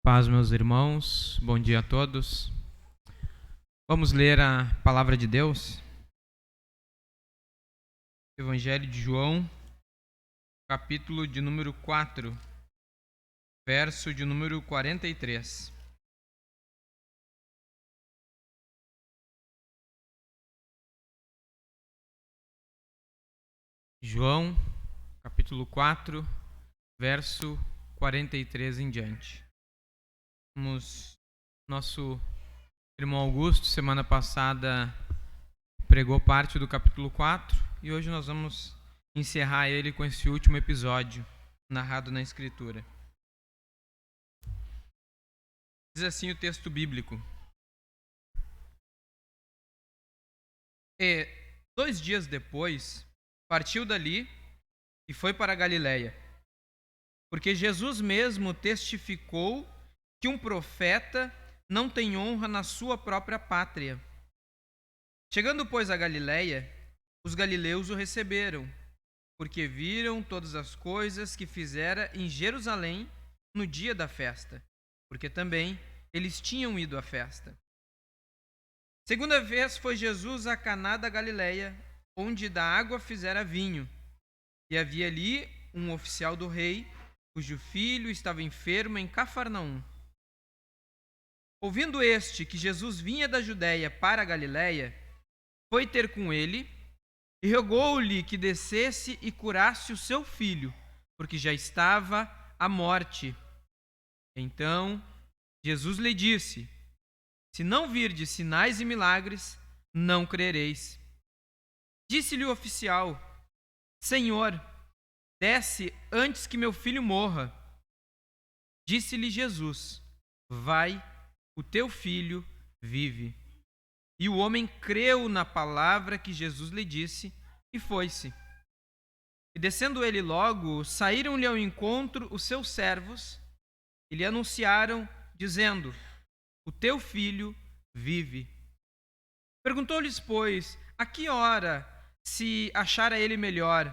Paz, meus irmãos, bom dia a todos. Vamos ler a palavra de Deus. Evangelho de João, capítulo de número 4, verso de número 43. João, capítulo 4, verso 43 em diante. Nosso irmão Augusto, semana passada, pregou parte do capítulo 4 e hoje nós vamos encerrar ele com esse último episódio narrado na Escritura. Diz assim o texto bíblico: E 2 dias depois, partiu dali e foi para a Galiléia, porque Jesus mesmo testificou que um profeta não tem honra na sua própria pátria. Chegando, pois, à Galiléia, os galileus o receberam, porque viram todas as coisas que fizera em Jerusalém no dia da festa, porque também eles tinham ido à festa. Segunda vez foi Jesus a Caná da Galiléia, onde da água fizera vinho. E havia ali um oficial do rei, cujo filho estava enfermo em Cafarnaum. Ouvindo este que Jesus vinha da Judéia para a Galiléia, foi ter com ele e rogou-lhe que descesse e curasse o seu filho, porque já estava à morte. Então Jesus lhe disse: Se não virdes sinais e milagres, não crereis. Disse-lhe o oficial: Senhor, desce antes que meu filho morra. Disse-lhe Jesus: Vai, o teu filho vive. E o homem creu na palavra que Jesus lhe disse e foi-se. E descendo ele logo, saíram-lhe ao encontro os seus servos e lhe anunciaram, dizendo: O teu filho vive. Perguntou-lhes, pois, a que hora se achara ele melhor?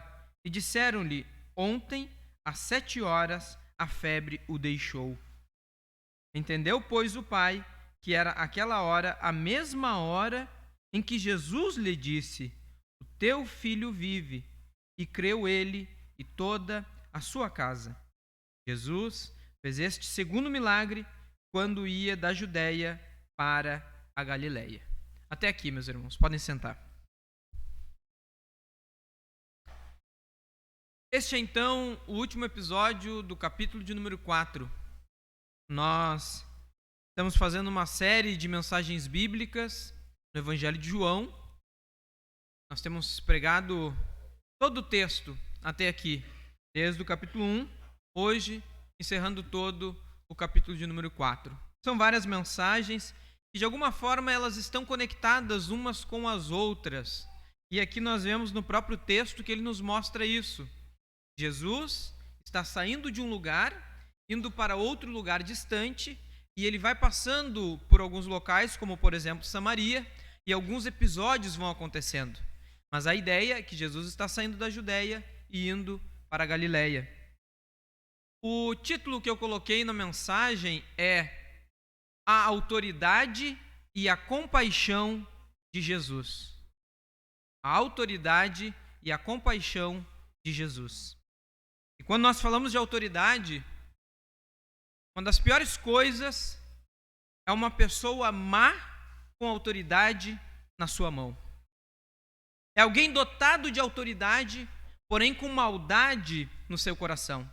E disseram-lhe: Ontem, às 7 horas, a febre o deixou. Entendeu, pois, o pai que era aquela hora a mesma hora em que Jesus lhe disse: O teu filho vive. E creu ele e toda a sua casa. Jesus fez este segundo milagre quando ia da Judéia para a Galiléia. Até aqui, meus irmãos, podem sentar. Este é então o último episódio do capítulo de número 4. Nós estamos fazendo uma série de mensagens bíblicas no Evangelho de João. Nós temos pregado todo o texto até aqui, desde o capítulo 1, hoje encerrando todo o capítulo de número 4. São várias mensagens e de alguma forma elas estão conectadas umas com as outras. E aqui nós vemos no próprio texto que ele nos mostra isso. Jesus está saindo de um lugar, indo para outro lugar distante, e ele vai passando por alguns locais, como por exemplo Samaria, e alguns episódios vão acontecendo. Mas a ideia é que Jesus está saindo da Judéia e indo para a Galiléia. O título que eu coloquei na mensagem é A Autoridade e a Compaixão de Jesus. A autoridade e a compaixão de Jesus. E quando nós falamos de autoridade, uma das piores coisas é uma pessoa má com autoridade na sua mão. É alguém dotado de autoridade, porém com maldade no seu coração.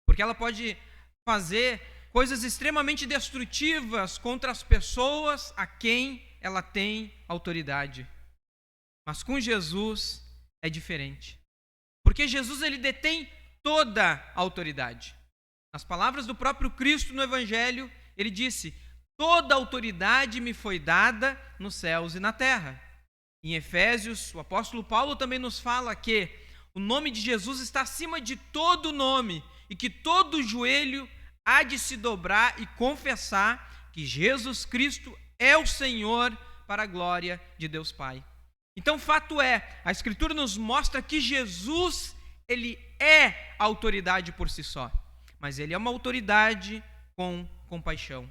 Porque ela pode fazer coisas extremamente destrutivas contra as pessoas a quem ela tem autoridade. Mas com Jesus é diferente. Porque Jesus ele detém toda a autoridade. Nas palavras do próprio Cristo no Evangelho, ele disse: Toda autoridade me foi dada nos céus e na terra. Em Efésios, o apóstolo Paulo também nos fala que o nome de Jesus está acima de todo nome e que todo joelho há de se dobrar e confessar que Jesus Cristo é o Senhor para a glória de Deus Pai. Então, fato é, a Escritura nos mostra que Jesus, ele é a autoridade por si só. Mas ele é uma autoridade com compaixão.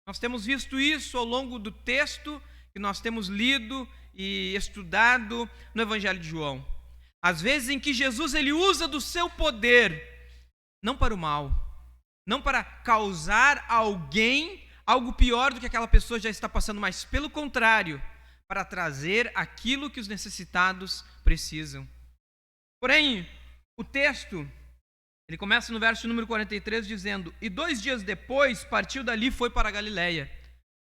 Nós temos visto isso ao longo do texto que nós temos lido e estudado no Evangelho de João. Às vezes em que Jesus ele usa do seu poder, não para o mal, não para causar a alguém algo pior do que aquela pessoa já está passando, mas pelo contrário, para trazer aquilo que os necessitados precisam. Porém, o texto, ele começa no verso número 43 dizendo: e 2 dias depois partiu dali e foi para a Galileia.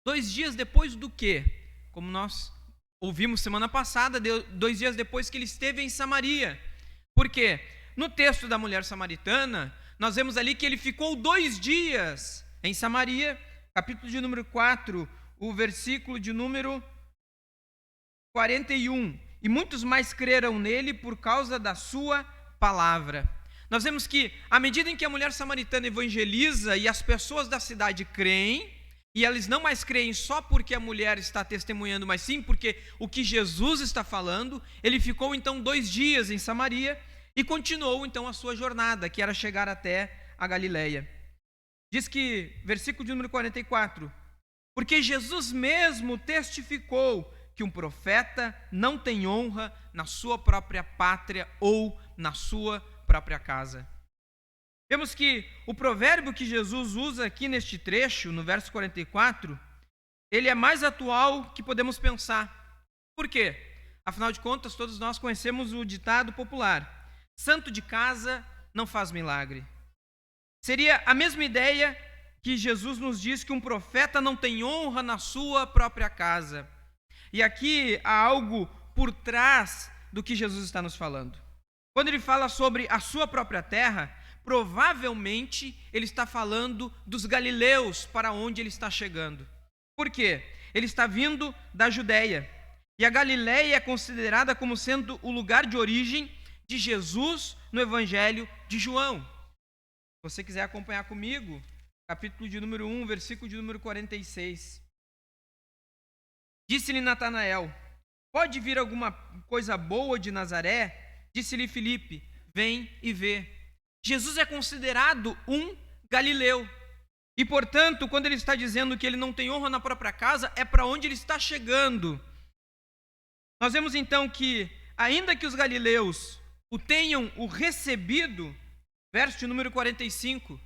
2 dias depois do quê? Como nós ouvimos semana passada, 2 dias depois que ele esteve em Samaria. Por quê? No texto da mulher samaritana, nós vemos ali que ele ficou 2 dias em Samaria, capítulo de número 4, o versículo de número 41. E muitos mais creram nele por causa da sua palavra. Nós vemos que, à medida em que a mulher samaritana evangeliza e as pessoas da cidade creem, e eles não mais creem só porque a mulher está testemunhando, mas sim porque o que Jesus está falando, ele ficou então 2 dias em Samaria e continuou então a sua jornada, que era chegar até a Galileia. Diz que, versículo de número 44, porque Jesus mesmo testificou que um profeta não tem honra na sua própria pátria ou na sua própria casa. Vemos que o provérbio que Jesus usa aqui neste trecho, no verso 44, ele é mais atual que podemos pensar. Por quê? Afinal de contas, todos nós conhecemos o ditado popular: santo de casa não faz milagre. Seria a mesma ideia que Jesus nos diz que um profeta não tem honra na sua própria casa. E aqui há algo por trás do que Jesus está nos falando. Quando ele fala sobre a sua própria terra, provavelmente ele está falando dos galileus para onde ele está chegando. Por quê? Ele está vindo da Judéia. E a Galileia é considerada como sendo o lugar de origem de Jesus no Evangelho de João. Se você quiser acompanhar comigo, capítulo de número 1, versículo de número 46. Disse-lhe Natanael: pode vir alguma coisa boa de Nazaré? Disse-lhe Filipe: vem e vê. Jesus é considerado um galileu. E, portanto, quando ele está dizendo que ele não tem honra na própria casa, é para onde ele está chegando. Nós vemos então que, ainda que os galileus o tenham recebido, verso de número 45,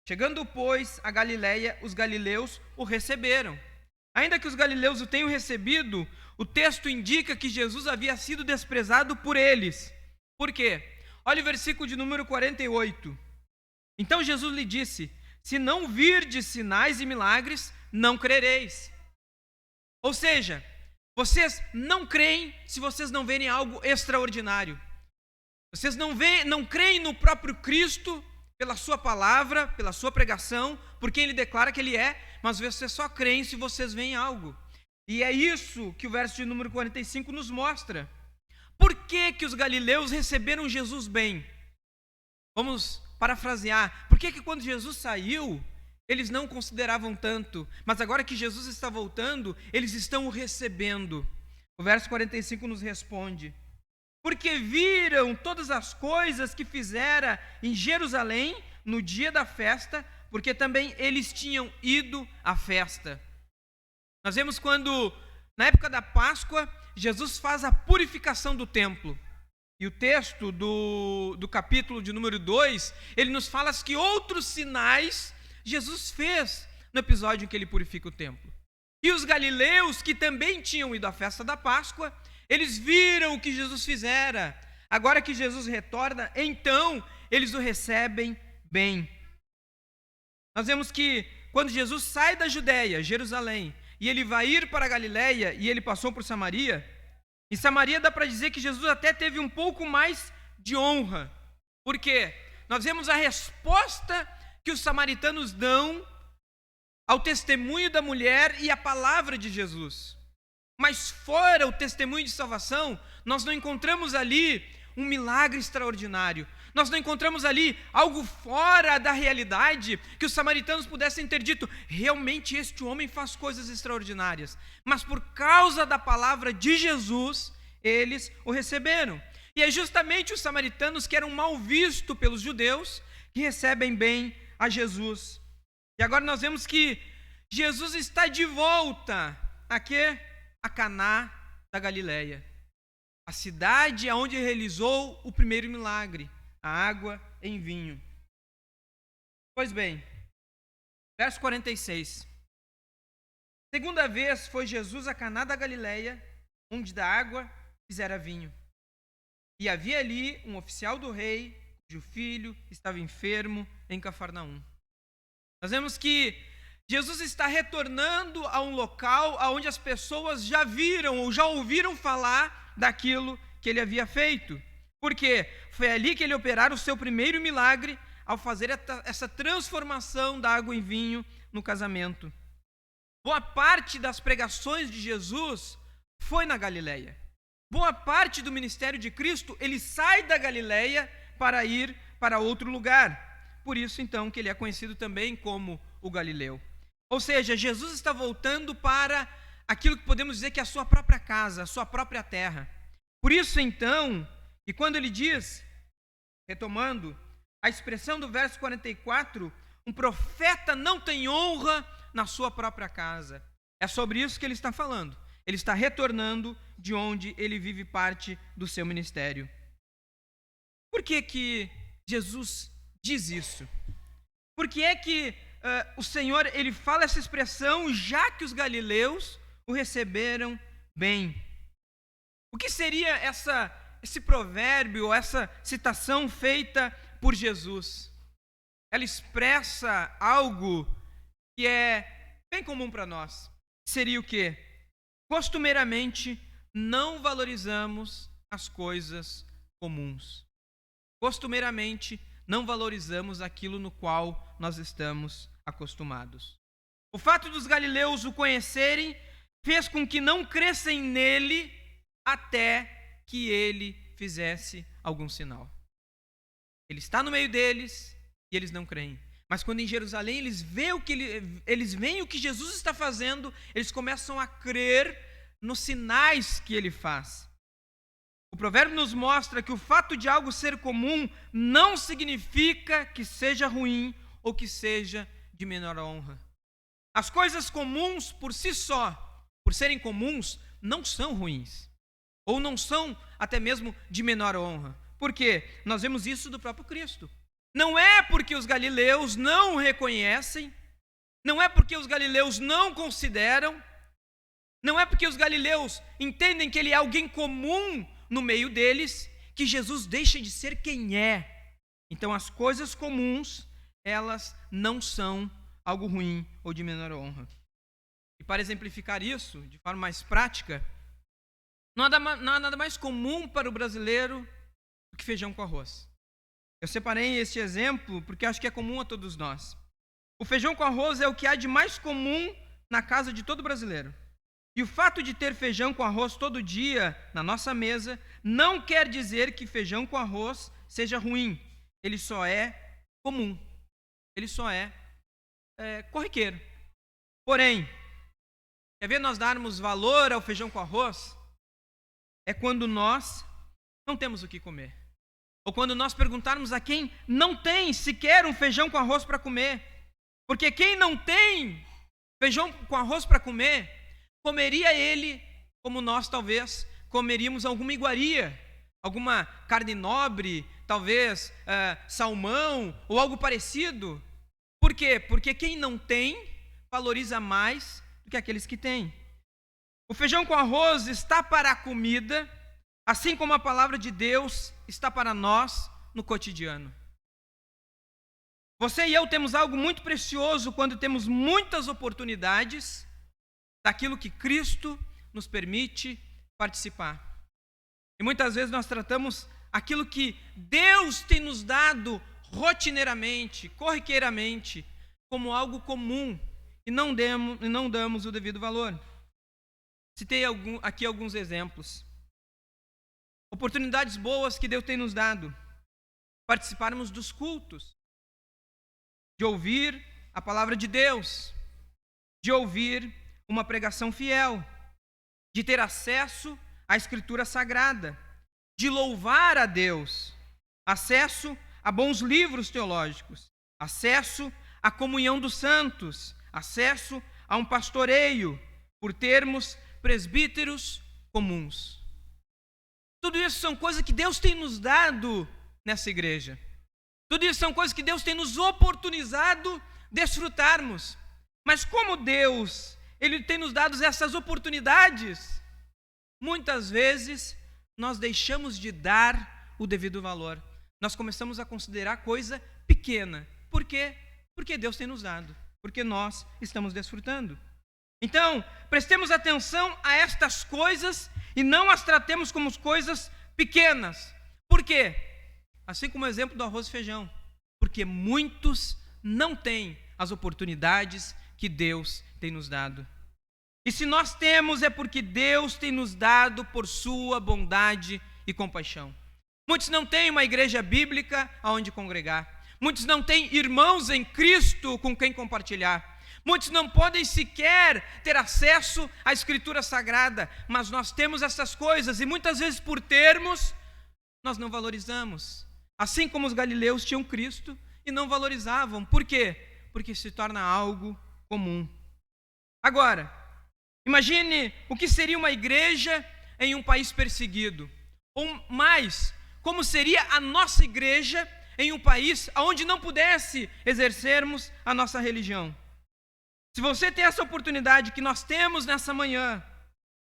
chegando, pois, a Galileia, os galileus o receberam. Ainda que os galileus o tenham recebido, o texto indica que Jesus havia sido desprezado por eles. Por quê? Olha o versículo de número 48. Então Jesus lhe disse: se não virdes sinais e milagres, não crereis. Ou seja, vocês não creem se vocês não verem algo extraordinário. Vocês não creem no próprio Cristo pela sua palavra, pela sua pregação, por quem ele declara que ele é, mas vocês só creem se vocês veem algo. E é isso que o verso de número 45 nos mostra. Por que que os galileus receberam Jesus bem? Vamos parafrasear. Por que que quando Jesus saiu, eles não consideravam tanto, mas agora que Jesus está voltando, eles estão o recebendo? O verso 45 nos responde: porque viram todas as coisas que fizera em Jerusalém no dia da festa, porque também eles tinham ido à festa. Nós vemos quando, na época da Páscoa, Jesus faz a purificação do templo. E o texto do capítulo de número 2, ele nos fala que outros sinais Jesus fez no episódio em que ele purifica o templo. E os galileus, que também tinham ido à festa da Páscoa, eles viram o que Jesus fizera. Agora que Jesus retorna, então eles o recebem bem. Nós vemos que quando Jesus sai da Judéia, Jerusalém, e ele vai ir para a Galileia, e ele passou por Samaria, em Samaria dá para dizer que Jesus até teve um pouco mais de honra. Por quê? Nós vemos a resposta que os samaritanos dão ao testemunho da mulher e à palavra de Jesus. Mas fora o testemunho de salvação, nós não encontramos ali um milagre extraordinário. Nós não encontramos ali algo fora da realidade que os samaritanos pudessem ter dito: realmente este homem faz coisas extraordinárias. Mas por causa da palavra de Jesus, eles o receberam. E é justamente os samaritanos, que eram mal vistos pelos judeus, que recebem bem a Jesus. E agora nós vemos que Jesus está de volta a quê? A Caná da Galileia, a cidade onde realizou o primeiro milagre, a água em vinho. Pois bem, verso 46. Segunda vez foi Jesus a Caná da Galileia, onde da água fizera vinho. E havia ali um oficial do rei, cujo filho estava enfermo em Cafarnaum. Nós vemos que Jesus está retornando a um local onde as pessoas já viram ou já ouviram falar daquilo que ele havia feito. Porque foi ali que ele operara o seu primeiro milagre ao fazer essa transformação da água em vinho no casamento. Boa parte das pregações de Jesus foi na Galileia. Boa parte do ministério de Cristo, ele sai da Galileia para ir para outro lugar. Por isso, então, que ele é conhecido também como o Galileu. Ou seja, Jesus está voltando para aquilo que podemos dizer que é a sua própria casa, a sua própria terra. Por isso, então, e quando ele diz, retomando a expressão do verso 44, um profeta não tem honra na sua própria casa. É sobre isso que ele está falando. Ele está retornando de onde ele vive parte do seu ministério. Por que que Jesus diz isso? Por que é que o Senhor ele fala essa expressão já que os galileus o receberam bem? O que seria esse provérbio, essa citação feita por Jesus? Ela expressa algo que é bem comum para nós. Seria o quê? Costumeiramente, não valorizamos as coisas comuns. Costumeiramente, não valorizamos aquilo no qual nós estamos acostumados. O fato dos galileus o conhecerem fez com que não crescem nele até que ele fizesse algum sinal. Ele está no meio deles e eles não creem. Mas quando em Jerusalém eles veem o que Jesus está fazendo, eles começam a crer nos sinais que ele faz. O provérbio nos mostra que o fato de algo ser comum não significa que seja ruim ou que seja de menor honra. As coisas comuns por si só, por serem comuns, não são ruins. Ou não são até mesmo de menor honra. Por quê? Nós vemos isso do próprio Cristo. Não é porque os galileus não o reconhecem, não é porque os galileus não consideram, não é porque os galileus entendem que ele é alguém comum no meio deles, que Jesus deixa de ser quem é. Então as coisas comuns, elas não são algo ruim ou de menor honra. E para exemplificar isso de forma mais prática, não há nada mais comum para o brasileiro do que feijão com arroz. Eu separei este exemplo porque acho que é comum a todos nós. O feijão com arroz é o que há de mais comum na casa de todo brasileiro. E o fato de ter feijão com arroz todo dia na nossa mesa não quer dizer que feijão com arroz seja ruim. Ele só é comum. Ele só é corriqueiro. Porém, quer ver nós darmos valor ao feijão com arroz? É quando nós não temos o que comer. Ou quando nós perguntarmos a quem não tem sequer um feijão com arroz para comer. Porque quem não tem feijão com arroz para comer, comeria ele como nós talvez comeríamos alguma iguaria, alguma carne nobre, talvez salmão ou algo parecido. Por quê? Porque quem não tem valoriza mais do que aqueles que têm. O feijão com arroz está para a comida, assim como a palavra de Deus está para nós no cotidiano. Você e eu temos algo muito precioso quando temos muitas oportunidades daquilo que Cristo nos permite participar. E muitas vezes nós tratamos aquilo que Deus tem nos dado rotineiramente, corriqueiramente, como algo comum e não damos o devido valor. Citei aqui alguns exemplos. Oportunidades boas que Deus tem nos dado. Participarmos dos cultos, de ouvir a palavra de Deus, de ouvir uma pregação fiel, de ter acesso à Escritura Sagrada, de louvar a Deus, acesso a bons livros teológicos, acesso à comunhão dos santos, acesso a um pastoreio, por termos presbíteros comuns. Tudo isso são coisas que Deus tem nos dado nessa igreja. Tudo isso são coisas que Deus tem nos oportunizado desfrutarmos. Mas como Deus, Ele tem nos dado essas oportunidades, muitas vezes nós deixamos de dar o devido valor. Nós começamos a considerar coisa pequena. Por quê? Porque Deus tem nos dado. Porque nós estamos desfrutando. Então, prestemos atenção a estas coisas e não as tratemos como coisas pequenas. Por quê? Assim como o exemplo do arroz e feijão. Porque muitos não têm as oportunidades que Deus tem nos dado. E se nós temos, é porque Deus tem nos dado por sua bondade e compaixão. Muitos não têm uma igreja bíblica aonde congregar. Muitos não têm irmãos em Cristo com quem compartilhar. Muitos não podem sequer ter acesso à Escritura Sagrada, mas nós temos essas coisas e muitas vezes por termos, nós não valorizamos. Assim como os galileus tinham Cristo e não valorizavam. Por quê? Porque se torna algo comum. Agora, imagine o que seria uma igreja em um país perseguido. Ou mais, como seria a nossa igreja em um país onde não pudesse exercermos a nossa religião. Se você tem essa oportunidade que nós temos nessa manhã,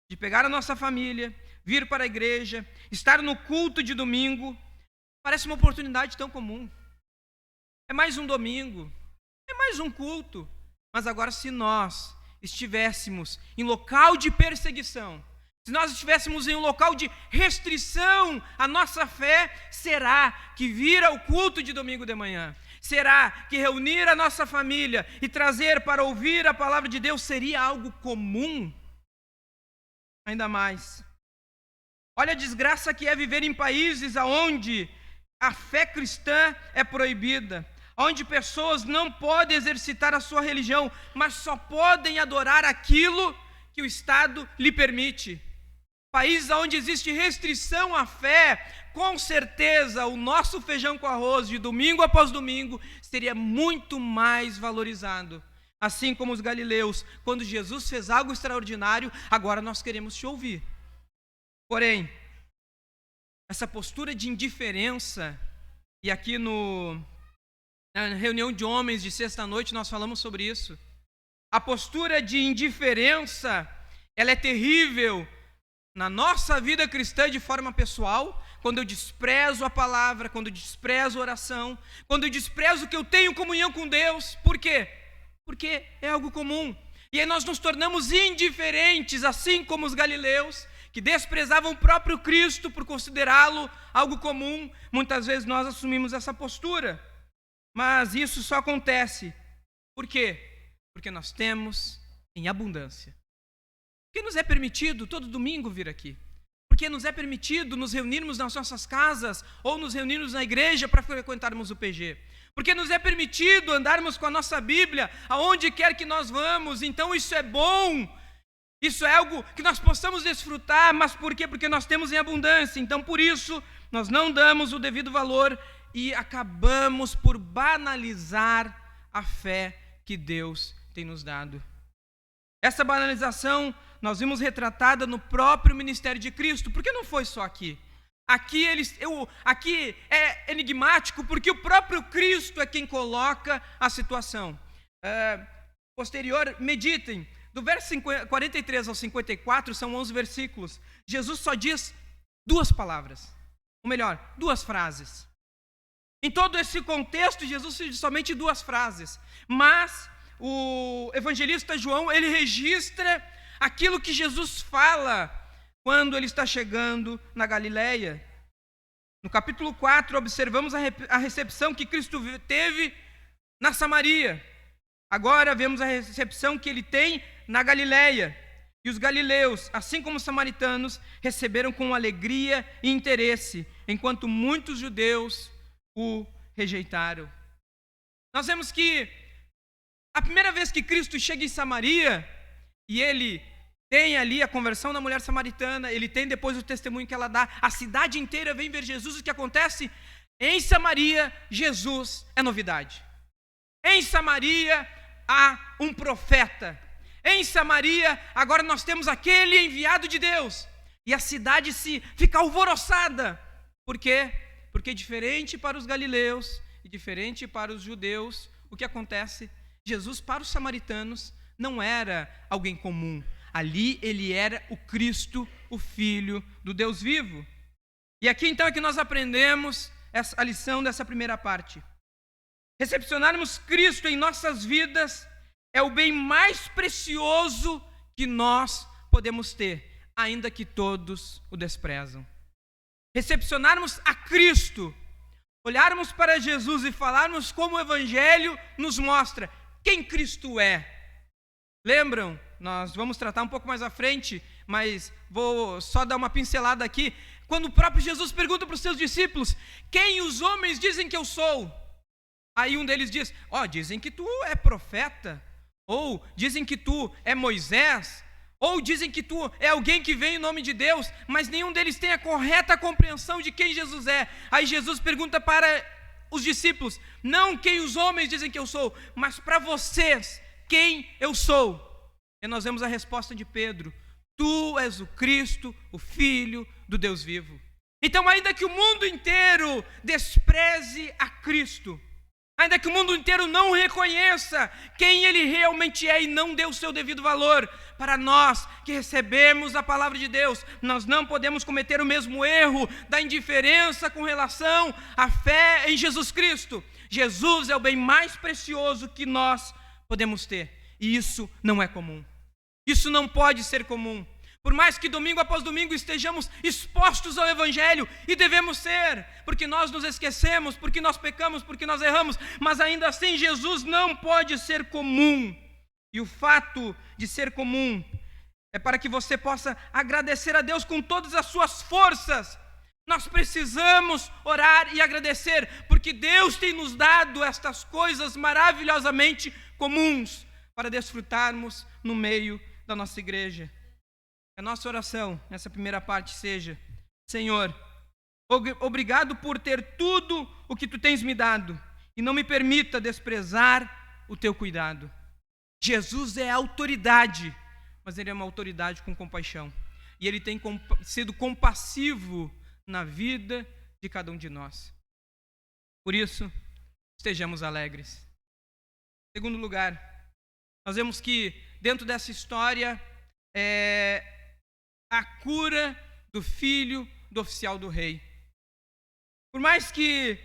de pegar a nossa família, vir para a igreja, estar no culto de domingo, parece uma oportunidade tão comum. É mais um domingo, é mais um culto. Mas agora, se nós estivéssemos em local de perseguição, se nós estivéssemos em um local de restrição à nossa fé, será que vir ao culto de domingo de manhã, será que reunir a nossa família e trazer para ouvir a palavra de Deus seria algo comum? Ainda mais. Olha a desgraça que é viver em países onde a fé cristã é proibida, onde pessoas não podem exercitar a sua religião, mas só podem adorar aquilo que o Estado lhe permite. Países onde existe restrição à fé, com certeza o nosso feijão com arroz de domingo após domingo seria muito mais valorizado. Assim como os galileus, quando Jesus fez algo extraordinário, agora nós queremos te ouvir. Porém, essa postura de indiferença, e aqui na reunião de homens de sexta-noite nós falamos sobre isso, a postura de indiferença, ela é terrível na nossa vida cristã de forma pessoal, quando eu desprezo a palavra, quando eu desprezo a oração, quando eu desprezo que eu tenho comunhão com Deus. Por quê? Porque é algo comum. E aí nós nos tornamos indiferentes, assim como os galileus, que desprezavam o próprio Cristo por considerá-lo algo comum. Muitas vezes nós assumimos essa postura. Mas isso só acontece. Por quê? Porque nós temos em abundância. Porque nos é permitido todo domingo vir aqui. Porque nos é permitido nos reunirmos nas nossas casas ou nos reunirmos na igreja para frequentarmos o PG. Porque nos é permitido andarmos com a nossa Bíblia aonde quer que nós vamos. Então isso é bom. Isso é algo que nós possamos desfrutar. Mas por quê? Porque nós temos em abundância. Então por isso nós não damos o devido valor e acabamos por banalizar a fé que Deus tem nos dado. Essa banalização nós vimos retratada no próprio ministério de Cristo, porque não foi só aqui. Aqui é enigmático, porque o próprio Cristo é quem coloca a situação. Meditem, do verso 43 ao 54, são 11 versículos. Jesus só diz duas palavras, ou melhor, duas frases. Em todo esse contexto, Jesus diz somente duas frases, mas o evangelista João, ele registra aquilo que Jesus fala quando ele está chegando na Galileia. No capítulo 4, observamos a recepção que Cristo teve na Samaria. Agora vemos a recepção que ele tem na Galileia. E os galileus, assim como os samaritanos, receberam com alegria e interesse, enquanto muitos judeus o rejeitaram. Nós vemos que a primeira vez que Cristo chega em Samaria, e ele tem ali a conversão da mulher samaritana, ele tem depois o testemunho que ela dá, a cidade inteira vem ver Jesus. O que acontece? Em Samaria, Jesus é novidade. Em Samaria há um profeta. Em Samaria agora nós temos aquele enviado de Deus. E a cidade fica alvoroçada. Por quê? Porque diferente para os galileus e diferente para os judeus, o que acontece? Jesus para os samaritanos não era alguém comum. Ali ele era o Cristo, o Filho do Deus vivo. E aqui então é que nós aprendemos a lição dessa primeira parte. Recepcionarmos Cristo em nossas vidas é o bem mais precioso que nós podemos ter, ainda que todos o desprezam. Recepcionarmos a Cristo, olharmos para Jesus e falarmos como o Evangelho nos mostra quem Cristo é. Lembram? Nós vamos tratar um pouco mais à frente, mas vou só dar uma pincelada aqui. Quando o próprio Jesus pergunta para os seus discípulos: quem os homens dizem que eu sou? Aí um deles diz: dizem que tu é profeta, ou dizem que tu é Moisés, ou dizem que tu é alguém que vem em nome de Deus, mas nenhum deles tem a correta compreensão de quem Jesus é. Aí Jesus pergunta para os discípulos: não quem os homens dizem que eu sou, mas para vocês, quem eu sou? E nós vemos a resposta de Pedro: tu és o Cristo, o Filho do Deus vivo. Então, ainda que o mundo inteiro despreze a Cristo, ainda que o mundo inteiro não reconheça quem Ele realmente é e não dê o seu devido valor, para nós que recebemos a palavra de Deus, nós não podemos cometer o mesmo erro da indiferença com relação à fé em Jesus Cristo. Jesus é o bem mais precioso que nós podemos ter, e isso não é comum. Isso não pode ser comum. Por mais que domingo após domingo estejamos expostos ao Evangelho, e devemos ser, porque nós nos esquecemos, porque nós pecamos, porque nós erramos, mas ainda assim Jesus não pode ser comum. E o fato de ser comum é para que você possa agradecer a Deus com todas as suas forças. Nós precisamos orar e agradecer, porque Deus tem nos dado estas coisas maravilhosamente comuns para desfrutarmos no meio da nossa igreja. A nossa oração nessa primeira parte seja: Senhor, obrigado por ter tudo o que Tu tens me dado, e não me permita desprezar o Teu cuidado. Jesus é a autoridade, mas Ele é uma autoridade com compaixão, e Ele tem sido compassivo na vida de cada um de nós. Por isso, estejamos alegres. Em segundo lugar, nós vemos que dentro dessa história a cura do filho do oficial do rei. Por mais que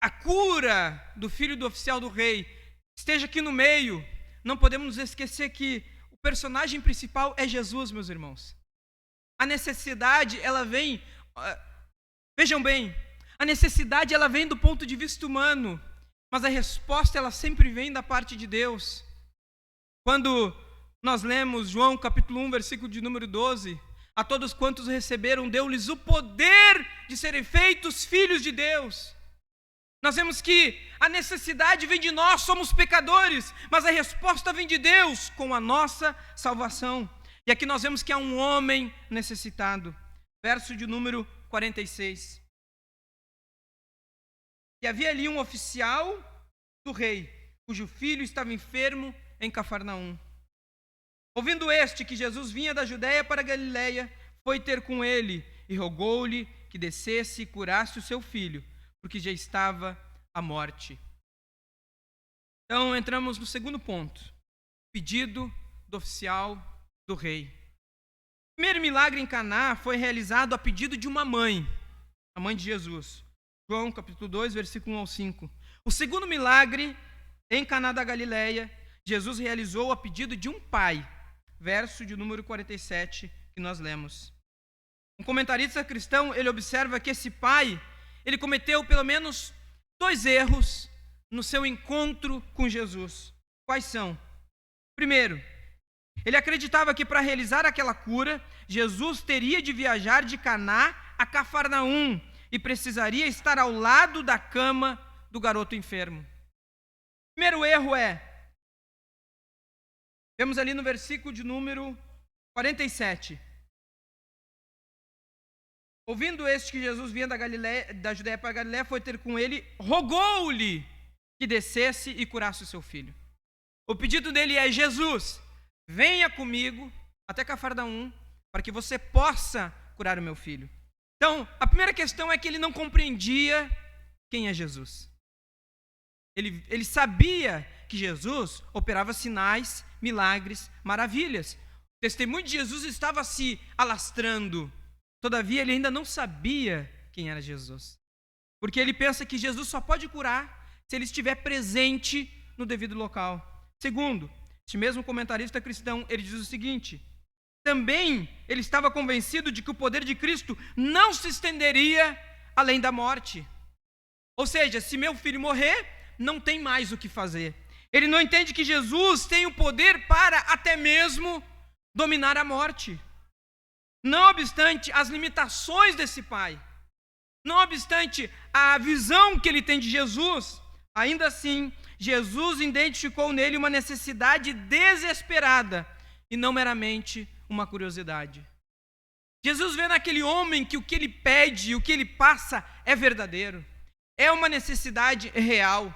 a cura do filho do oficial do rei esteja aqui no meio, não podemos nos esquecer que o personagem principal é Jesus, meus irmãos. A necessidade, ela vem, vejam bem, a necessidade ela vem do ponto de vista humano, mas a resposta ela sempre vem da parte de Deus. Quando nós lemos João capítulo 1, versículo de número 12, a todos quantos receberam, deu-lhes o poder de serem feitos filhos de Deus. Nós vemos que a necessidade vem de nós, somos pecadores, mas a resposta vem de Deus com a nossa salvação. E aqui nós vemos que há um homem necessitado. Verso de número 46. E havia ali um oficial do rei, cujo filho estava enfermo em Cafarnaum. Ouvindo este que Jesus vinha da Judeia para a Galileia, foi ter com ele e rogou-lhe que descesse e curasse o seu filho, porque já estava à morte. Então entramos no segundo ponto, pedido do oficial do rei. O primeiro milagre em Caná foi realizado a pedido de uma mãe, a mãe de Jesus. João capítulo 2, versículo 1 ao 5. O segundo milagre em Caná da Galileia, Jesus realizou a pedido de um pai, verso de número 47 que nós lemos. Um comentarista cristão, ele observa que esse pai, ele cometeu pelo menos 2 erros no seu encontro com Jesus. Quais são? Primeiro, ele acreditava que para realizar aquela cura, Jesus teria de viajar de Caná a Cafarnaum e precisaria estar ao lado da cama do garoto enfermo. Primeiro erro vemos ali no versículo de número 47. Ouvindo este que Jesus vinha da Judeia para a Galileia, foi ter com ele, rogou-lhe que descesse e curasse o seu filho. O pedido dele é: Jesus, venha comigo até Cafarnaum para que você possa curar o meu filho. Então, a primeira questão é que ele não compreendia quem é Jesus. Ele sabia que Jesus operava sinais, milagres, maravilhas. O testemunho de Jesus estava se alastrando. Todavia, ele ainda não sabia quem era Jesus. Porque ele pensa que Jesus só pode curar se ele estiver presente no devido local. Segundo, este mesmo comentarista cristão, ele diz o seguinte: também ele estava convencido de que o poder de Cristo não se estenderia além da morte. Ou seja, se meu filho morrer, não tem mais o que fazer. Ele não entende que Jesus tem o poder para até mesmo dominar a morte. Não obstante as limitações desse pai, não obstante a visão que ele tem de Jesus, ainda assim, Jesus identificou nele uma necessidade desesperada e não meramente uma curiosidade. Jesus vê naquele homem que o que ele pede, o que ele passa é verdadeiro, é uma necessidade real.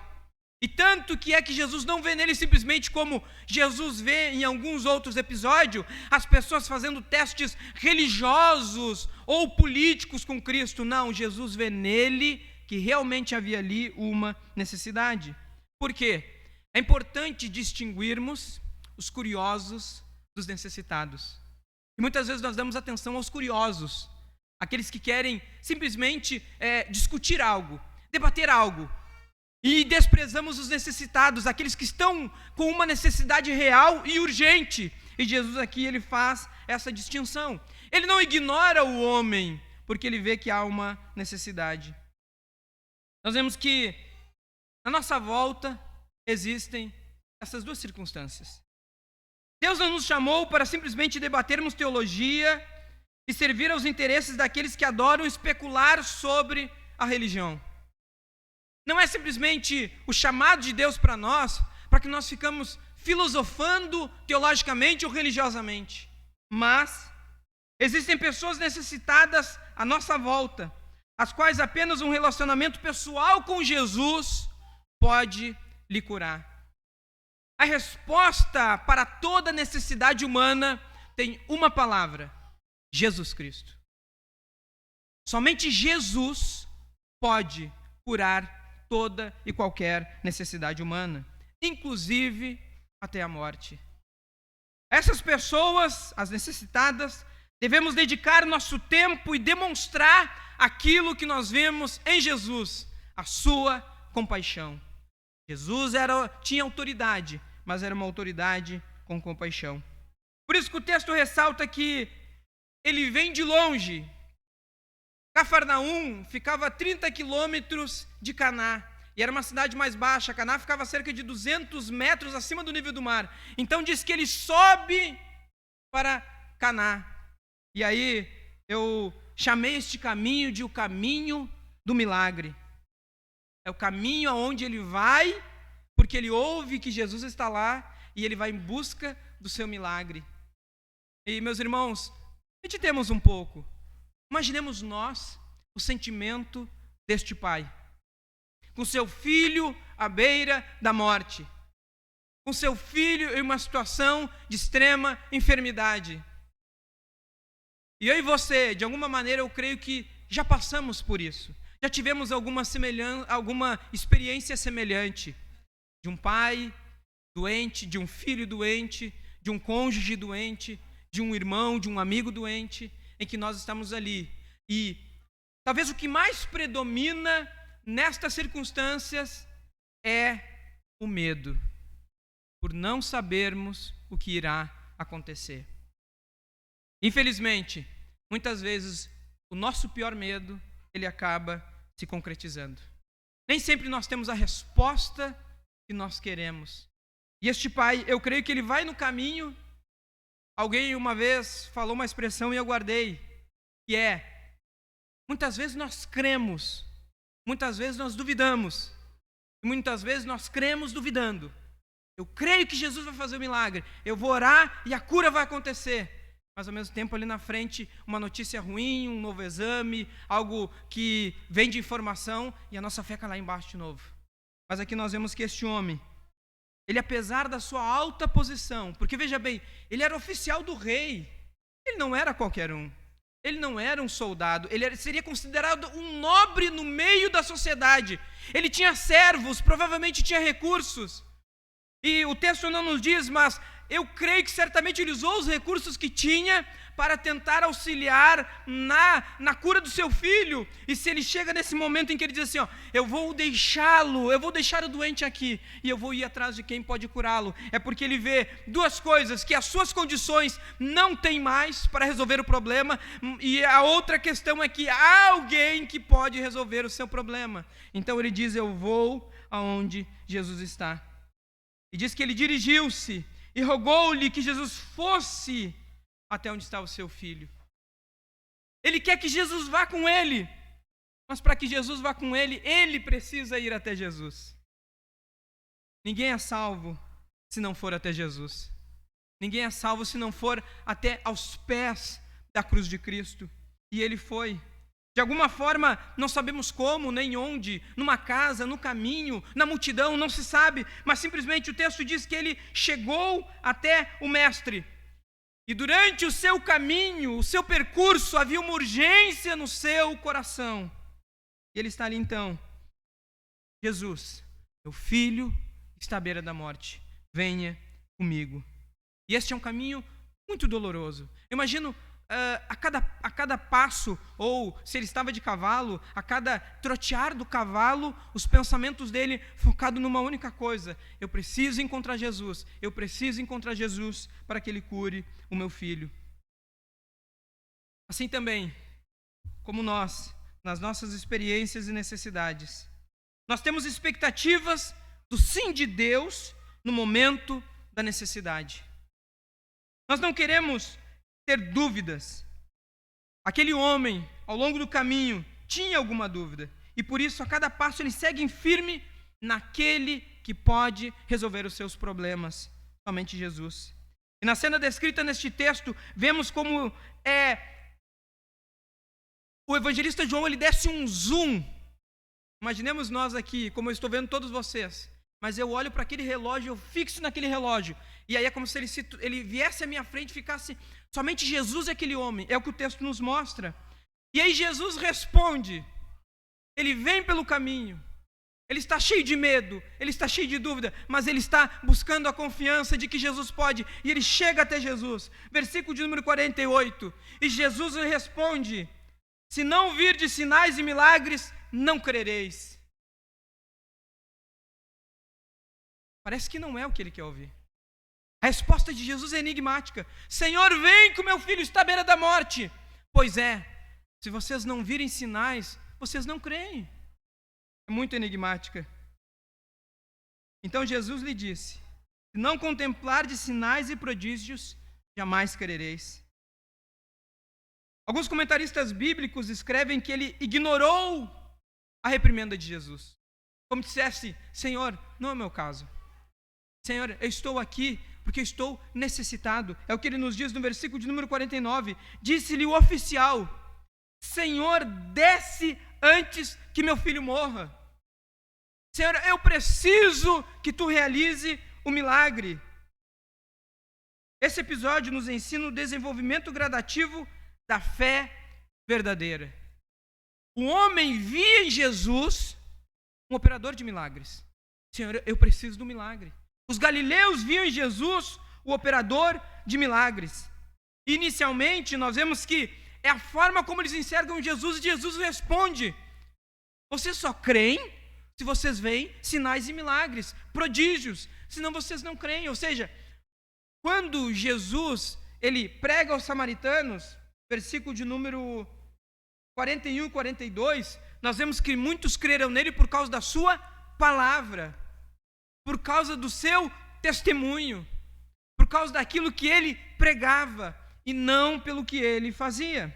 E tanto que é que Jesus não vê nele simplesmente como Jesus vê em alguns outros episódios, as pessoas fazendo testes religiosos ou políticos com Cristo. Não, Jesus vê nele que realmente havia ali uma necessidade. Por quê? É importante distinguirmos os curiosos dos necessitados. E muitas vezes nós damos atenção aos curiosos, aqueles que querem simplesmente discutir algo, debater algo. E desprezamos os necessitados, aqueles que estão com uma necessidade real e urgente. E Jesus aqui, ele faz essa distinção. Ele não ignora o homem, porque ele vê que há uma necessidade. Nós vemos que na nossa volta existem essas duas circunstâncias. Deus não nos chamou para simplesmente debatermos teologia e servir aos interesses daqueles que adoram especular sobre a religião. Não é simplesmente o chamado de Deus para nós, para que nós ficamos filosofando teologicamente ou religiosamente. Mas existem pessoas necessitadas à nossa volta, as quais apenas um relacionamento pessoal com Jesus pode lhe curar. A resposta para toda necessidade humana tem uma palavra: Jesus Cristo. Somente Jesus pode curar toda e qualquer necessidade humana, inclusive até a morte. Essas pessoas, as necessitadas, devemos dedicar nosso tempo e demonstrar aquilo que nós vemos em Jesus, a sua compaixão. Jesus tinha autoridade, mas era uma autoridade com compaixão. Por isso que o texto ressalta que ele vem de longe. Cafarnaum ficava a 30 quilômetros de Caná, e era uma cidade mais baixa. Caná ficava a cerca de 200 metros acima do nível do mar. Então diz que ele sobe para Caná. E aí eu chamei este caminho de o caminho do milagre. É o caminho aonde ele vai, porque ele ouve que Jesus está lá, e ele vai em busca do seu milagre. E meus irmãos, meditemos um pouco. Imaginemos nós o sentimento deste pai, com seu filho à beira da morte, com seu filho em uma situação de extrema enfermidade. E eu e você, de alguma maneira, eu creio que já passamos por isso. Já tivemos alguma experiência semelhante de um pai doente, de um filho doente, de um cônjuge doente, de um irmão, de um amigo doente, em que nós estamos ali. E talvez o que mais predomina nestas circunstâncias é o medo, por não sabermos o que irá acontecer. Infelizmente, muitas vezes o nosso pior medo, ele acaba se concretizando. Nem sempre nós temos a resposta que nós queremos. E este pai, eu creio que ele vai no caminho. Alguém uma vez falou uma expressão e eu guardei, que é: muitas vezes nós cremos, muitas vezes nós duvidamos, e muitas vezes nós cremos duvidando. Eu creio que Jesus vai fazer o milagre, eu vou orar e a cura vai acontecer. Mas ao mesmo tempo ali na frente, uma notícia ruim, um novo exame, algo que vem de informação, e a nossa fé cai lá embaixo de novo. Mas aqui nós vemos que este homem, ele, apesar da sua alta posição, porque veja bem, ele era oficial do rei, ele não era qualquer um, ele não era um soldado, seria considerado um nobre no meio da sociedade, ele tinha servos, provavelmente tinha recursos, e o texto não nos diz, mas eu creio que certamente ele usou os recursos que tinha para tentar auxiliar na cura do seu filho. E se ele chega nesse momento em que ele diz assim, eu vou deixar o doente aqui e eu vou ir atrás de quem pode curá-lo, é porque ele vê duas coisas, que as suas condições não têm mais para resolver o problema, e a outra questão é que há alguém que pode resolver o seu problema. Então ele diz, eu vou aonde Jesus está. E diz que ele dirigiu-se e rogou-lhe que Jesus fosse até onde está o seu filho. Ele quer que Jesus vá com ele, mas para que Jesus vá com ele, ele precisa ir até Jesus. Ninguém é salvo se não for até Jesus. Ninguém é salvo se não for até aos pés da cruz de Cristo. E ele foi. De alguma forma, não sabemos como, nem onde, numa casa, no caminho, na multidão, não se sabe, mas simplesmente o texto diz que ele chegou até o mestre. E durante o seu caminho, o seu percurso, havia uma urgência no seu coração. E ele está ali então. Jesus, meu filho está à beira da morte, venha comigo. E este é um caminho muito doloroso. Eu imagino a cada passo, ou se ele estava de cavalo, a cada trotear do cavalo, os pensamentos dele focados numa única coisa: eu preciso encontrar Jesus, eu preciso encontrar Jesus para que ele cure o meu filho. Assim também, como nós, nas nossas experiências e necessidades, nós temos expectativas do sim de Deus no momento da necessidade. Nós não queremos ter dúvidas. Aquele homem, ao longo do caminho, tinha alguma dúvida, e por isso, a cada passo, ele segue firme naquele que pode resolver os seus problemas, somente Jesus. E na cena descrita neste texto, vemos como o evangelista João, ele desce um zoom. Imaginemos nós aqui, como eu estou vendo todos vocês, mas eu olho para aquele relógio, eu fixo naquele relógio, e aí é como se ele viesse à minha frente e ficasse somente Jesus e aquele homem. É o que o texto nos mostra. E aí Jesus responde. Ele vem pelo caminho, ele está cheio de medo, ele está cheio de dúvida, mas ele está buscando a confiança de que Jesus pode, e ele chega até Jesus. Versículo de número 48, e Jesus lhe responde: se não virdes sinais e milagres, não crereis. Parece que não é o que ele quer ouvir. A resposta de Jesus é enigmática. Senhor, vem que o meu filho está à beira da morte. Pois é, se vocês não virem sinais, vocês não creem. É muito enigmática. Então Jesus lhe disse: se não contemplardes sinais e prodígios, jamais crereis. Alguns comentaristas bíblicos escrevem que ele ignorou a reprimenda de Jesus. Como dissesse: Senhor, não é o meu caso. Senhor, eu estou aqui porque eu estou necessitado. É o que ele nos diz no versículo de número 49. Disse-lhe o oficial: Senhor, desce antes que meu filho morra. Senhor, eu preciso que tu realize o milagre. Esse episódio nos ensina o desenvolvimento gradativo da fé verdadeira. O homem via em Jesus um operador de milagres. Senhor, eu preciso do milagre. Os galileus viam em Jesus o operador de milagres. Inicialmente, nós vemos que é a forma como eles enxergam Jesus, e Jesus responde: vocês só creem se vocês veem sinais e milagres, prodígios, senão vocês não creem. Ou seja, quando Jesus ele prega aos samaritanos, versículo de número 41 e 42, nós vemos que muitos creram nele por causa da sua palavra, por causa do seu testemunho, por causa daquilo que ele pregava, e não pelo que ele fazia.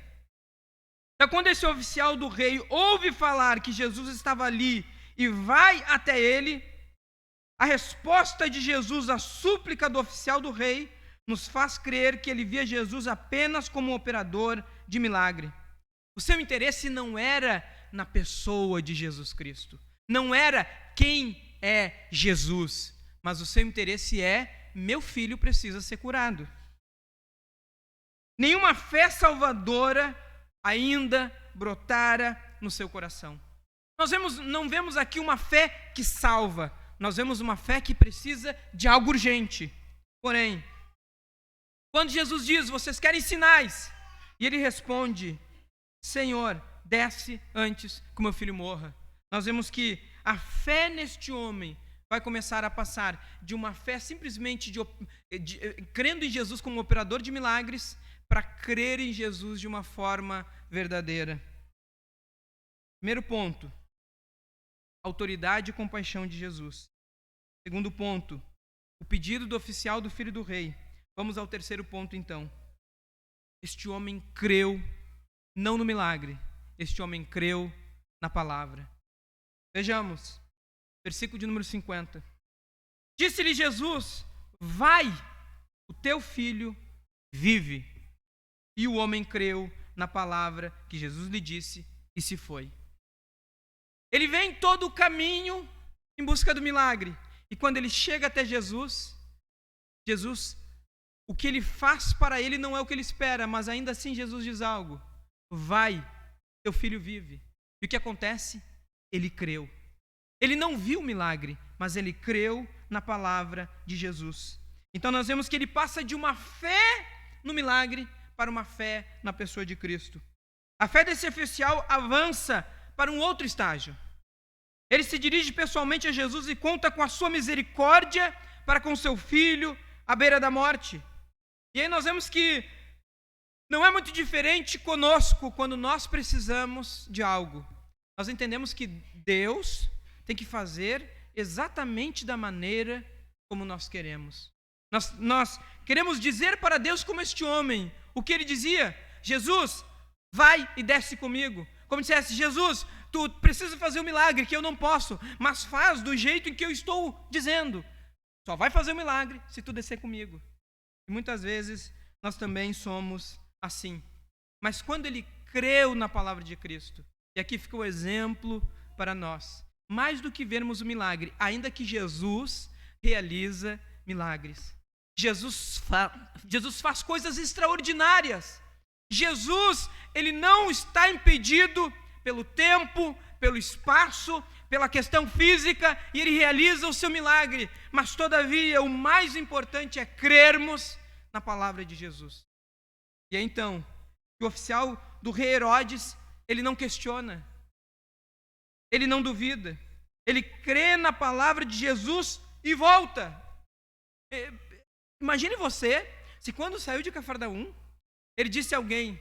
Então, quando esse oficial do rei ouve falar que Jesus estava ali e vai até ele, a resposta de Jesus à súplica do oficial do rei nos faz crer que ele via Jesus apenas como um operador de milagre. O seu interesse não era na pessoa de Jesus Cristo, não era quem é Jesus, mas o seu interesse é: meu filho precisa ser curado. Nenhuma fé salvadora ainda brotara no seu coração. Não vemos aqui uma fé que salva, nós vemos uma fé que precisa de algo urgente. Porém, quando Jesus diz: vocês querem sinais? E ele responde: Senhor, desce antes que o meu filho morra. Nós vemos que a fé neste homem vai começar a passar de uma fé simplesmente crendo em Jesus como operador de milagres, para crer em Jesus de uma forma verdadeira. Primeiro ponto, autoridade e compaixão de Jesus. Segundo ponto, o pedido do oficial do filho do rei. Vamos ao terceiro ponto então. Este homem creu não no milagre, este homem creu na palavra. Vejamos, versículo de número 50. Disse-lhe Jesus: vai, o teu filho vive. E o homem creu na palavra que Jesus lhe disse e se foi. Ele vem todo o caminho em busca do milagre. E quando ele chega até Jesus, o que ele faz para ele não é o que ele espera, mas ainda assim Jesus diz algo: vai, teu filho vive. E o que acontece? Ele creu. Ele não viu o milagre, mas ele creu na palavra de Jesus. Então nós vemos que ele passa de uma fé no milagre para uma fé na pessoa de Cristo. A fé desse oficial avança para um outro estágio. Ele se dirige pessoalmente a Jesus e conta com a sua misericórdia para com seu filho à beira da morte. E aí nós vemos que não é muito diferente conosco quando nós precisamos de algo. Nós entendemos que Deus tem que fazer exatamente da maneira como nós queremos. Nós queremos dizer para Deus como este homem, o que ele dizia: Jesus, vai e desce comigo. Como dissesse: Jesus, tu precisa fazer um milagre que eu não posso, mas faz do jeito em que eu estou dizendo. Só vai fazer um milagre se tu descer comigo. E muitas vezes nós também somos assim. Mas quando ele creu na palavra de Cristo, e aqui fica o exemplo para nós, mais do que vermos o milagre, ainda que Jesus realiza milagres. Jesus faz coisas extraordinárias. Jesus, ele não está impedido pelo tempo, pelo espaço, pela questão física, e ele realiza o seu milagre. Mas, todavia, o mais importante é crermos na palavra de Jesus. E aí, então, o oficial do rei Herodes, ele não questiona, ele não duvida, ele crê na palavra de Jesus e volta. Imagine você, se quando saiu de Cafarnaum, ele disse a alguém: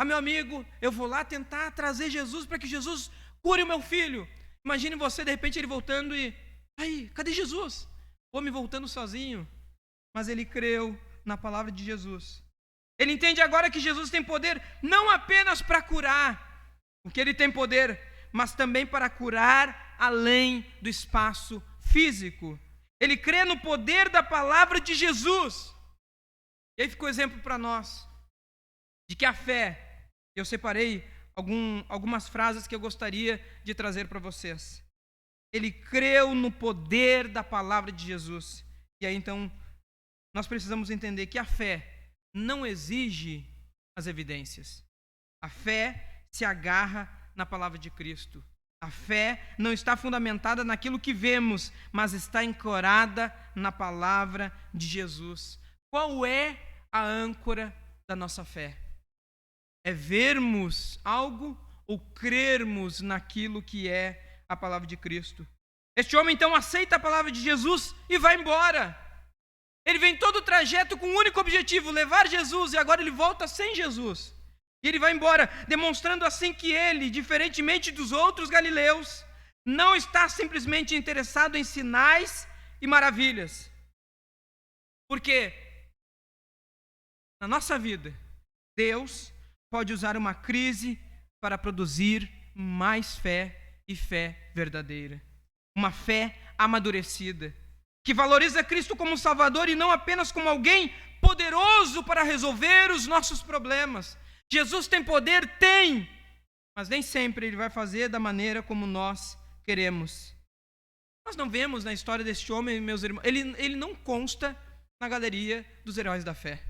meu amigo, eu vou lá tentar trazer Jesus para que Jesus cure o meu filho. Imagine você, de repente, ele voltando e: aí, cadê Jesus? O homem voltando sozinho. Mas ele creu na palavra de Jesus. Ele entende agora que Jesus tem poder não apenas para curar, porque ele tem poder, mas também para curar além do espaço físico. Ele crê no poder da palavra de Jesus. E aí ficou exemplo para nós de que a fé, eu separei algumas frases que eu gostaria de trazer para vocês. Ele creu no poder da palavra de Jesus. E aí então, nós precisamos entender que a fé não exige as evidências. A fé se agarra na palavra de Cristo. A fé não está fundamentada naquilo que vemos, mas está ancorada na palavra de Jesus. Qual é a âncora da nossa fé? É vermos algo ou crermos naquilo que é a palavra de Cristo? Este homem então aceita a palavra de Jesus e vai embora. Ele vem todo o trajeto com um único objetivo: levar Jesus, e agora ele volta sem Jesus. E ele vai embora, demonstrando assim que ele, diferentemente dos outros galileus, não está simplesmente interessado em sinais e maravilhas. Porque na nossa vida, Deus pode usar uma crise para produzir mais fé e fé verdadeira. Uma fé amadurecida, que valoriza Cristo como Salvador e não apenas como alguém poderoso para resolver os nossos problemas. Jesus tem poder? Tem, mas nem sempre ele vai fazer da maneira como nós queremos. nós não vemos na história deste homem, meus irmãos, ele não consta na galeria dos heróis da fé.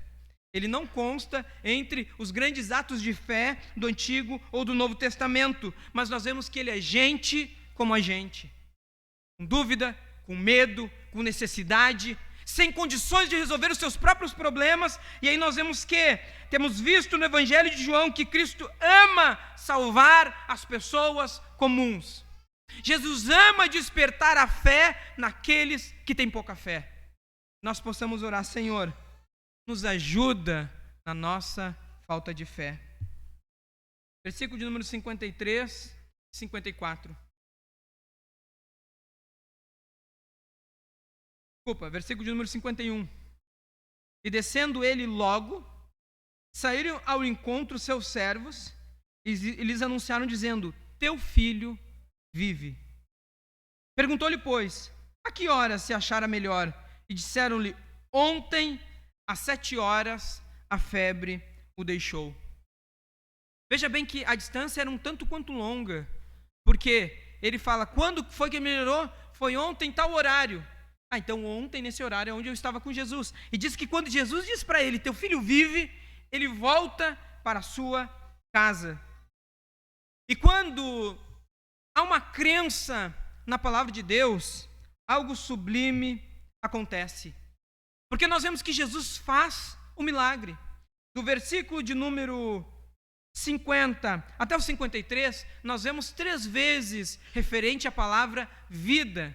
Ele não consta entre os grandes atos de fé do Antigo ou do Novo Testamento, mas nós vemos que ele é gente como a gente, com dúvida, com medo, com necessidade, sem condições de resolver os seus próprios problemas. E aí nós vemos que temos visto no Evangelho de João que Cristo ama salvar as pessoas comuns. Jesus ama despertar a fé naqueles que têm pouca fé. Nós possamos orar: Senhor, nos ajuda na nossa falta de fé. Versículo de número 53 e 54. Versículo de número 51. E descendo ele logo, saíram ao encontro seus servos e lhes anunciaram dizendo: teu filho vive. Perguntou-lhe, pois, a que hora se achara melhor? E disseram-lhe: ontem, às 7 horas, a febre o deixou. Veja bem que a distância era um tanto quanto longa, porque ele fala: quando foi que melhorou? Foi ontem, tal horário. Então ontem, nesse horário, é onde eu estava com Jesus. E diz que quando Jesus diz para ele: teu filho vive, ele volta para a sua casa. E quando há uma crença na palavra de Deus, algo sublime acontece. Porque nós vemos que Jesus faz o milagre. Do versículo de número 50 até o 53, nós vemos 3 vezes referente à palavra vida.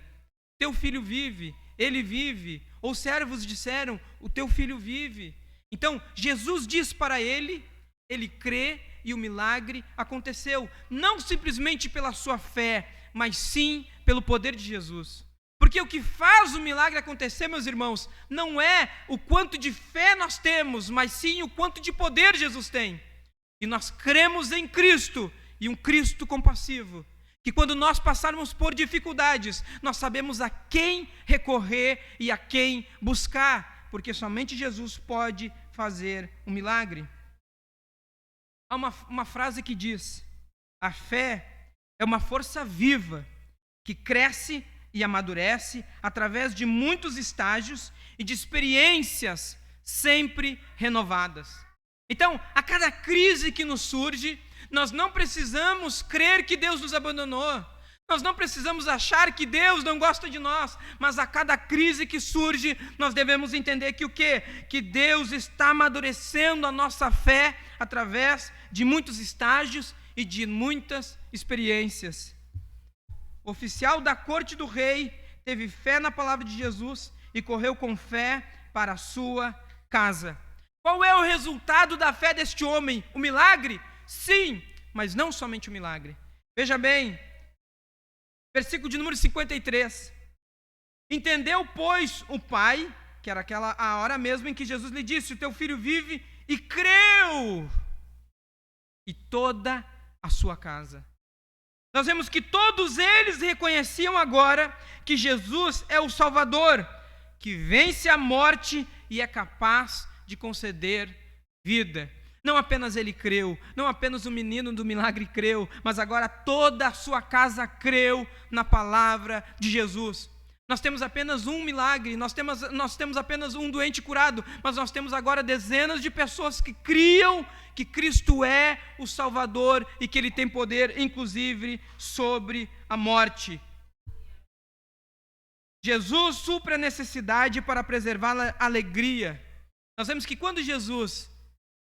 Teu filho vive, ele vive. Ou servos disseram: o teu filho vive. Então, Jesus diz para ele, ele crê e o milagre aconteceu. Não simplesmente pela sua fé, mas sim pelo poder de Jesus. Porque o que faz o milagre acontecer, meus irmãos, não é o quanto de fé nós temos, mas sim o quanto de poder Jesus tem. E nós cremos em Cristo, e um Cristo compassivo, que quando nós passarmos por dificuldades, nós sabemos a quem recorrer e a quem buscar, porque somente Jesus pode fazer um milagre. Há uma frase que diz: a fé é uma força viva que cresce e amadurece através de muitos estágios e de experiências sempre renovadas. Então, a cada crise que nos surge, nós não precisamos crer que Deus nos abandonou. Nós não precisamos achar que Deus não gosta de nós, mas a cada crise que surge, nós devemos entender que o quê? Que Deus está amadurecendo a nossa fé através de muitos estágios e de muitas experiências. O oficial da corte do rei teve fé na palavra de Jesus e correu com fé para a sua casa. Qual é o resultado da fé deste homem? O milagre? Sim, mas não somente o milagre. Veja bem, versículo de número 53. Entendeu, pois, o pai, que era a hora mesmo em que Jesus lhe disse: o teu filho vive, e creu, e toda a sua casa. Nós vemos que todos eles reconheciam agora que Jesus é o Salvador, que vence a morte e é capaz de conceder vida. Não apenas ele creu, não apenas o menino do milagre creu, mas agora toda a sua casa creu na palavra de Jesus. Nós temos apenas um milagre, nós temos apenas um doente curado, mas nós temos agora dezenas de pessoas que criam que Cristo é o Salvador e que Ele tem poder, inclusive, sobre a morte. Jesus supre a necessidade para preservar a alegria. Nós vemos que quando Jesus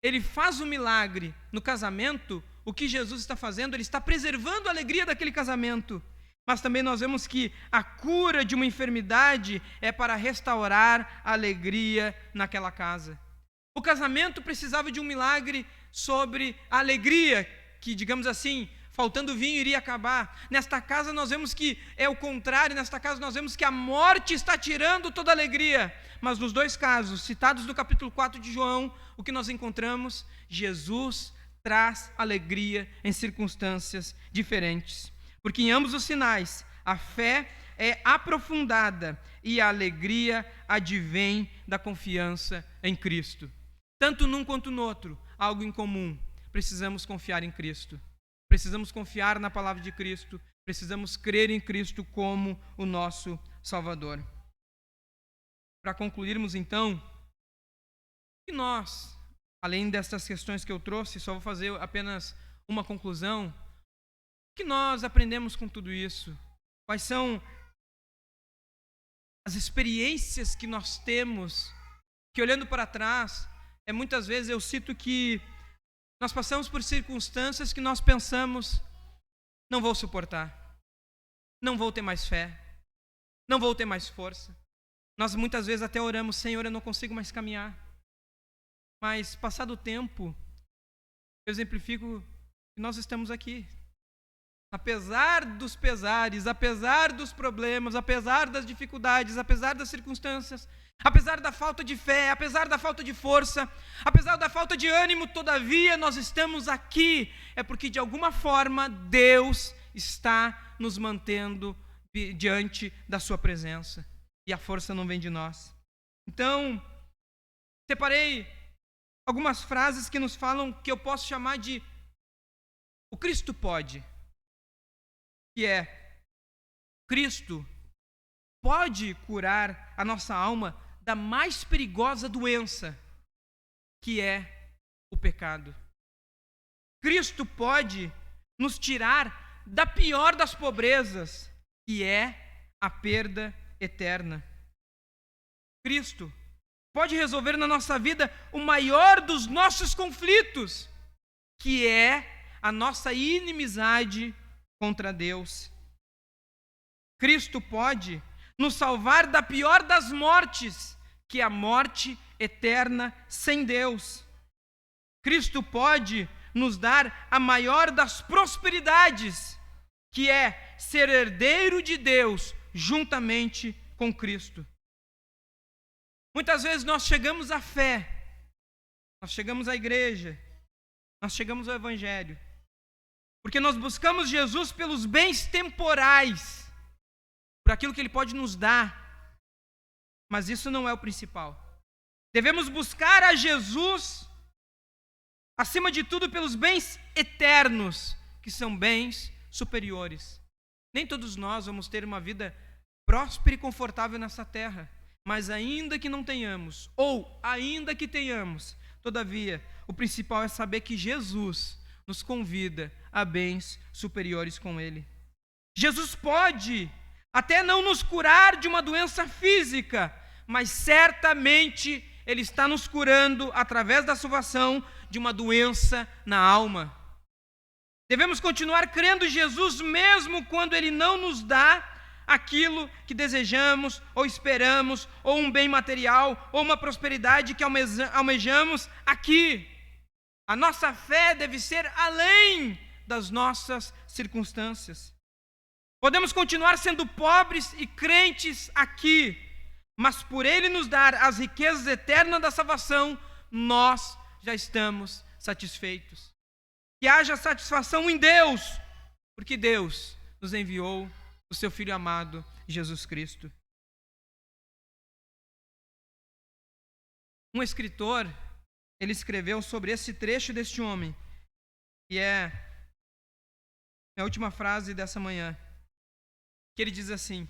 ele faz o milagre no casamento, o que Jesus está fazendo? Ele está preservando a alegria daquele casamento. Mas também nós vemos que a cura de uma enfermidade é para restaurar a alegria naquela casa. O casamento precisava de um milagre sobre a alegria, que, digamos assim, faltando vinho iria acabar. Nesta casa nós vemos que é o contrário, nesta casa nós vemos que a morte está tirando toda a alegria. Mas nos 2 casos, citados no capítulo 4 de João, o que nós encontramos? Jesus traz alegria em circunstâncias diferentes. Porque em ambos os sinais, a fé é aprofundada e a alegria advém da confiança em Cristo. Tanto num quanto no outro, algo em comum. Precisamos confiar em Cristo. Precisamos confiar na palavra de Cristo. precisamos crer em Cristo como o nosso Salvador. Para concluirmos, então, que nós, além dessas questões que eu trouxe, só vou fazer apenas uma conclusão. O que nós aprendemos com tudo isso? Quais são as experiências que nós temos, que olhando para trás, muitas vezes eu cito que nós passamos por circunstâncias que nós pensamos, não vou suportar, não vou ter mais fé, não vou ter mais força. Nós muitas vezes até oramos, Senhor, eu não consigo mais caminhar. Mas passado o tempo, eu exemplifico que nós estamos aqui. Apesar dos pesares, apesar dos problemas, apesar das dificuldades, apesar das circunstâncias, apesar da falta de fé, apesar da falta de força, apesar da falta de ânimo, todavia nós estamos aqui. É porque de alguma forma Deus está nos mantendo diante da sua presença. E a força não vem de nós. Então, separei algumas frases que nos falam que eu posso chamar de o Cristo pode. Que é, Cristo pode curar a nossa alma da mais perigosa doença, que é o pecado. Cristo pode nos tirar da pior das pobrezas, que é a perda eterna. Cristo pode resolver na nossa vida o maior dos nossos conflitos, que é a nossa inimizade contra Deus. Cristo pode nos salvar da pior das mortes, que é a morte eterna sem Deus. Cristo pode nos dar a maior das prosperidades, que é ser herdeiro de Deus juntamente com Cristo. Muitas vezes nós chegamos à fé, nós chegamos à igreja, nós chegamos ao Evangelho, porque nós buscamos Jesus pelos bens temporais, por aquilo que Ele pode nos dar, mas isso não é o principal. Devemos buscar a Jesus, acima de tudo, pelos bens eternos, que são bens superiores. Nem todos nós vamos ter uma vida próspera e confortável nessa terra, mas ainda que não tenhamos, ou ainda que tenhamos, todavia, o principal é saber que Jesus nos convida a bens superiores com Ele. Jesus pode até não nos curar de uma doença física, mas certamente Ele está nos curando através da salvação de uma doença na alma. Devemos continuar crendo em Jesus mesmo quando Ele não nos dá aquilo que desejamos ou esperamos, ou um bem material, ou uma prosperidade que almejamos aqui. A nossa fé deve ser além das nossas circunstâncias. Podemos continuar sendo pobres e crentes aqui, mas por Ele nos dar as riquezas eternas da salvação, nós já estamos satisfeitos. Que haja satisfação em Deus, porque Deus nos enviou o seu Filho amado, Jesus Cristo. Um escritor, ele escreveu sobre esse trecho deste homem, que é a última frase dessa manhã, que ele diz assim: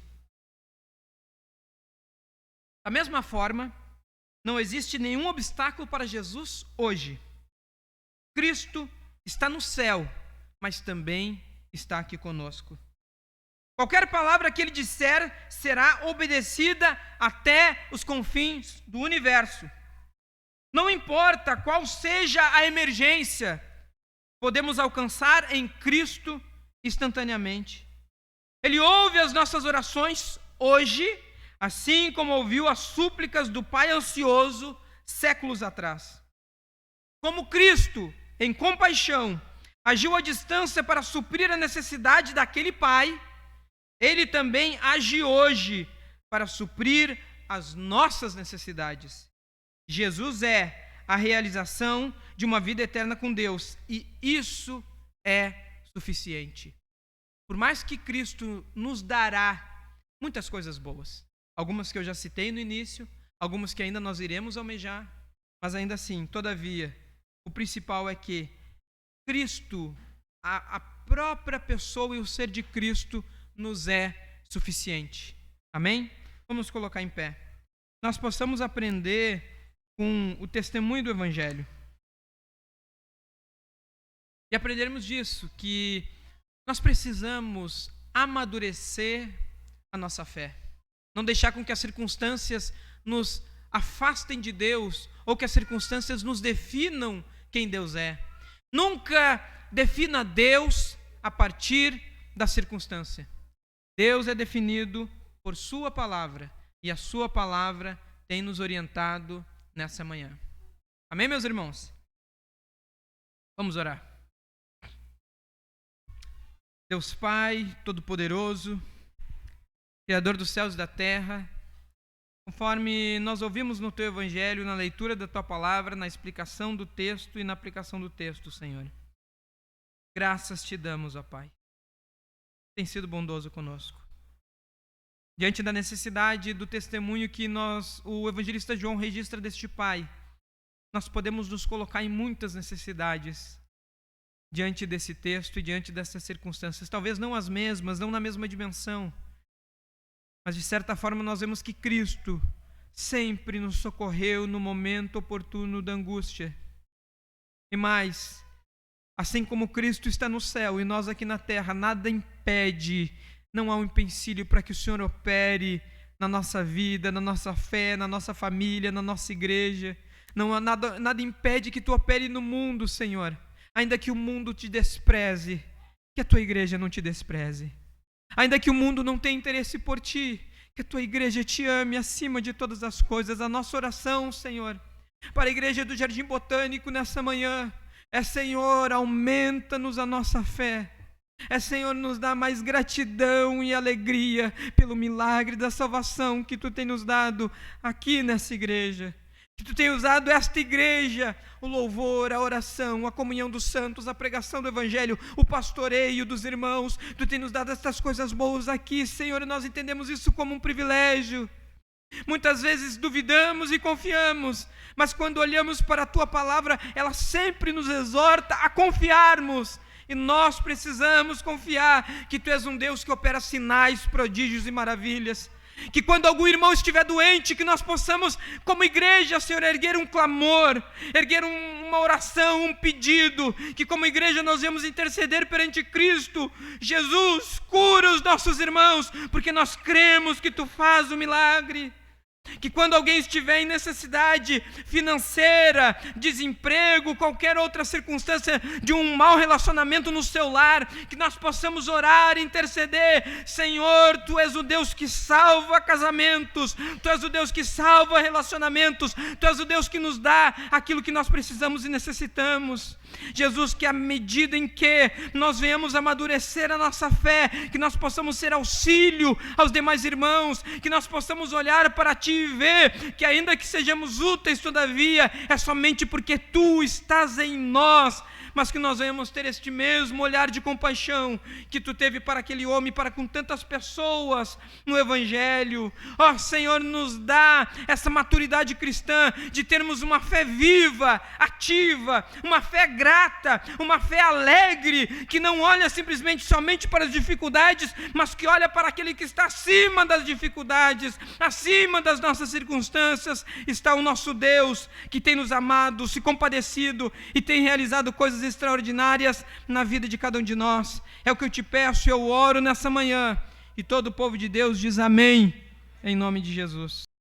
da mesma forma, não existe nenhum obstáculo para Jesus hoje. Cristo está no céu, mas também está aqui conosco. Qualquer palavra que Ele disser será obedecida até os confins do universo. Não importa qual seja a emergência, podemos alcançar em Cristo instantaneamente. Ele ouve as nossas orações hoje, assim como ouviu as súplicas do Pai ansioso séculos atrás. Como Cristo, em compaixão, agiu à distância para suprir a necessidade daquele Pai, Ele também age hoje para suprir as nossas necessidades. Jesus é a realização de uma vida eterna com Deus, e isso é suficiente. Por mais que Cristo nos dará muitas coisas boas, algumas que eu já citei no início, algumas que ainda nós iremos almejar, mas ainda assim, todavia, o principal é que Cristo, a própria pessoa e o ser de Cristo nos é suficiente. Amém? Vamos colocar em pé. Nós possamos aprender com o testemunho do Evangelho. E aprendermos disso, que nós precisamos amadurecer a nossa fé. Não deixar com que as circunstâncias nos afastem de Deus ou que as circunstâncias nos definam quem Deus é. Nunca defina Deus a partir da circunstância. Deus é definido por sua palavra e a sua palavra tem nos orientado nessa manhã. Amém, meus irmãos? Vamos orar. Deus Pai Todo-Poderoso, Criador dos céus e da terra, conforme nós ouvimos no Teu Evangelho, na leitura da Tua palavra, na explicação do texto e na aplicação do texto, Senhor. Graças Te damos, ó Pai. Tem sido bondoso conosco. Diante da necessidade do testemunho que o evangelista João registra deste Pai, nós podemos nos colocar em muitas necessidades diante desse texto e diante dessas circunstâncias. Talvez não as mesmas, não na mesma dimensão, mas de certa forma nós vemos que Cristo sempre nos socorreu no momento oportuno da angústia. E mais, assim como Cristo está no céu e nós aqui na terra, nada impede, não há um empecilho para que o Senhor opere na nossa vida, na nossa fé, na nossa família, na nossa igreja. Não há nada impede que Tu opere no mundo, Senhor. Ainda que o mundo te despreze, que a Tua igreja não te despreze. Ainda que o mundo não tenha interesse por Ti, que a Tua igreja te ame acima de todas as coisas. A nossa oração, Senhor, para a igreja do Jardim Botânico nessa manhã é: Senhor, aumenta-nos a nossa fé. É, Senhor, nos dá mais gratidão e alegria pelo milagre da salvação que Tu tem nos dado aqui nessa igreja. Que Tu tem usado esta igreja, o louvor, a oração, a comunhão dos santos, a pregação do Evangelho, o pastoreio dos irmãos. Tu tem nos dado estas coisas boas aqui, Senhor, e nós entendemos isso como um privilégio. Muitas vezes duvidamos e confiamos, mas quando olhamos para a Tua palavra, ela sempre nos exorta a confiarmos. E nós precisamos confiar que Tu és um Deus que opera sinais, prodígios e maravilhas. Que quando algum irmão estiver doente, que nós possamos, como igreja, Senhor, erguer um clamor, erguer uma oração, um pedido, que como igreja nós vamos interceder perante Cristo. Jesus, cura os nossos irmãos, porque nós cremos que Tu faz o milagre. Que quando alguém estiver em necessidade financeira, desemprego, qualquer outra circunstância de um mau relacionamento no seu lar, que nós possamos orar e interceder. Senhor, Tu és o Deus que salva casamentos, Tu és o Deus que salva relacionamentos, Tu és o Deus que nos dá aquilo que nós precisamos e necessitamos. Jesus, que à medida em que nós venhamos amadurecer a nossa fé, que nós possamos ser auxílio aos demais irmãos, que nós possamos olhar para Ti e ver que ainda que sejamos úteis, todavia, é somente porque Tu estás em nós, mas que nós venhamos ter este mesmo olhar de compaixão que Tu teve para aquele homem, para com tantas pessoas no Evangelho. Ó Senhor, nos dá essa maturidade cristã de termos uma fé viva, ativa, uma fé grata, uma fé alegre, que não olha simplesmente somente para as dificuldades, mas que olha para aquele que está acima das dificuldades, acima das nossas circunstâncias. Está o nosso Deus, que tem nos amado, se compadecido e tem realizado coisas extraordinárias na vida de cada um de nós. É o que eu Te peço e eu oro nessa manhã. E todo o povo de Deus diz amém, em nome de Jesus.